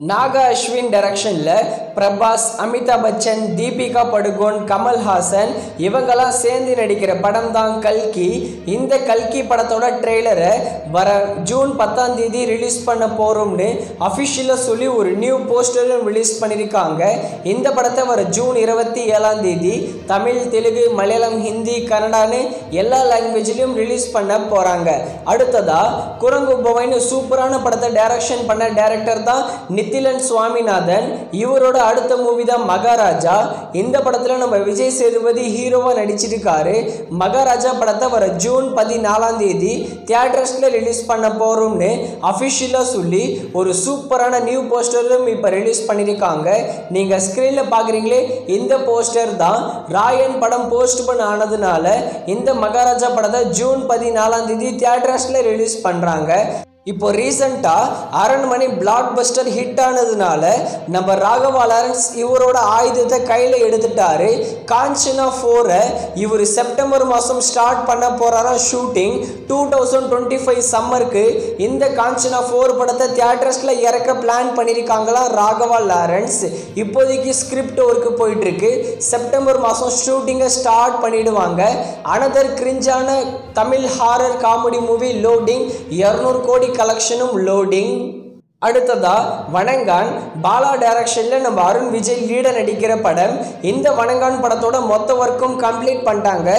நாகா அஸ்வின் டைரக்ஷனில் பிரபாஸ், அமிதாப் பச்சன், தீபிகா படுகோன், கமல்ஹாசன் இவங்கெல்லாம் சேர்ந்து நடிக்கிற படம் தான் கல்கி. இந்த கல்கி படத்தோட ட்ரெய்லரை வர ஜூன் 10ஆம் தேதி ரிலீஸ் பண்ண போகிறோம்னு அஃபிஷியலாக சொல்லி ஒரு நியூ போஸ்டரும் ரிலீஸ் பண்ணியிருக்காங்க. இந்த படத்தை வர ஜூன் 27ஆம் தேதி தமிழ், தெலுங்கு, மலையாளம், ஹிந்தி, கன்னடான்னு எல்லா லாங்குவேஜ்லையும் ரிலீஸ் பண்ண போகிறாங்க. அடுத்ததாக குரங்கு பொம்மைன்னு சூப்பரான படத்தை டைரக்ஷன் பண்ண டைரக்டர் தான் நித்திலன் சுவாமிநாதன். இவரோட அடுத்த மூவி தான் மகாராஜா. இந்த படத்தில் நம்ம விஜய் சேதுபதி ஹீரோவாக நடிச்சிருக்காரு. மகாராஜா படத்தை வர ஜூன் 14ஆம் தேதி தியேட்டர்ஸில் ரிலீஸ் பண்ண போகிறோம்னு அஃபிஷியலாக சொல்லி ஒரு சூப்பரான நியூ போஸ்டரும் இப்போ ரிலீஸ் பண்ணியிருக்காங்க. நீங்கள் ஸ்க்ரீனில் பார்க்குறீங்களே, இந்த போஸ்டர் தான் ராயன் படம் போஸ்ட்போன் ஆனதுனால இந்த மகாராஜா படத்தை ஜூன் 14ஆம் தேதி தியேட்டர்ஸில் ரிலீஸ் பண்ணுறாங்க. இப்போ ரீசெண்டாக அரண்மனை பிளாக் பஸ்டர் ஹிட் ஆனதுனால நம்ம ராகவா லாரன்ஸ் இவரோட ஆயுதத்தை கையில் எடுத்துட்டாரு. காஞ்சனா 4 இவர் செப்டம்பர் மாதம் ஸ்டார்ட் பண்ண போகிறாரா ஷூட்டிங். 2025 சம்மருக்கு இந்த காஞ்சனா 4 படத்தை தியேட்டர்ஸில் இறக்க பிளான் பண்ணியிருக்காங்களாம் ராகவா லாரன்ஸ். இப்போதைக்கு ஸ்கிரிப்ட் ஒர்க்கு போயிட்டுருக்கு. செப்டம்பர் மாதம் ஷூட்டிங்கை ஸ்டார்ட் பண்ணிடுவாங்க. அனதர் கிரிஞ்சான Tamil horror comedy movie loading 200 கோடி கலெக்ஷனும் லோடிங். அடுத்ததா வணங்கான் பாலா டைரக்ஷனில் நம்ம அருண் விஜய் லீடர் நடிக்கிற படம். இந்த வணங்கான் படத்தோட மொத்த ஒர்க்கும் கம்ப்ளீட் பண்ணிட்டாங்க.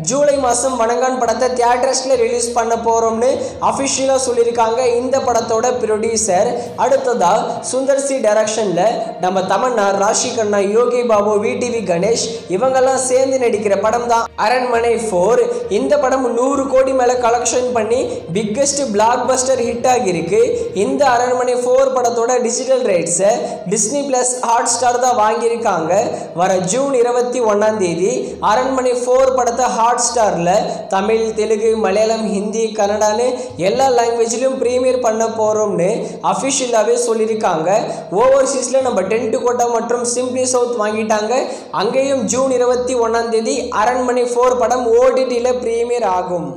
ஜூலை மாதம் வணங்கான் படத்தை தியேட்டர்ஸில் ரிலீஸ் பண்ண போகிறோம்னு அஃபிஷியலாக சொல்லியிருக்காங்க இந்த படத்தோட ப்ரொடியூசர். அடுத்ததா சுந்தர் சி டைரக்ஷனில் நம்ம தமன்னா, ராஷி கண்ணா, யோகி பாபு, விடிவி கணேஷ் இவங்கெல்லாம் சேர்ந்து நடிக்கிற படம் தான் அரண்மனை 4. இந்த படம் 100 கோடி மேலே கலெக்ஷன் பண்ணி பிக்கெஸ்ட் பிளாக் பஸ்டர் ஹிட் ஆகியிருக்கு. இந்த அரண்மனை 4 படத்தோட டிஜிட்டல் ரைட்ஸை டிஸ்னி பிளஸ் ஹாட் ஸ்டார் தான் வாங்கியிருக்காங்க. வர ஜூன் 21ஆம் தேதி அரண்மனை 4 படத்தை ஹாட் ஸ்டாரில் தமிழ், தெலுங்கு, மலையாளம், ஹிந்தி, கன்னடான்னு எல்லா லாங்குவேஜ்லையும் ப்ரீமியர் பண்ண போகிறோம்னு அஃபிஷியலாகவே சொல்லியிருக்காங்க. ஓவர்சீஸில் நம்ம டென்ட் கோட்டா மற்றும் சிம்பிளி சவுத் வாங்கிட்டாங்க. அங்கேயும் ஜூன் 21ஆம் தேதி அரண்மனை 4 படம் ஓடிடியில் ப்ரீமியர் ஆகும்.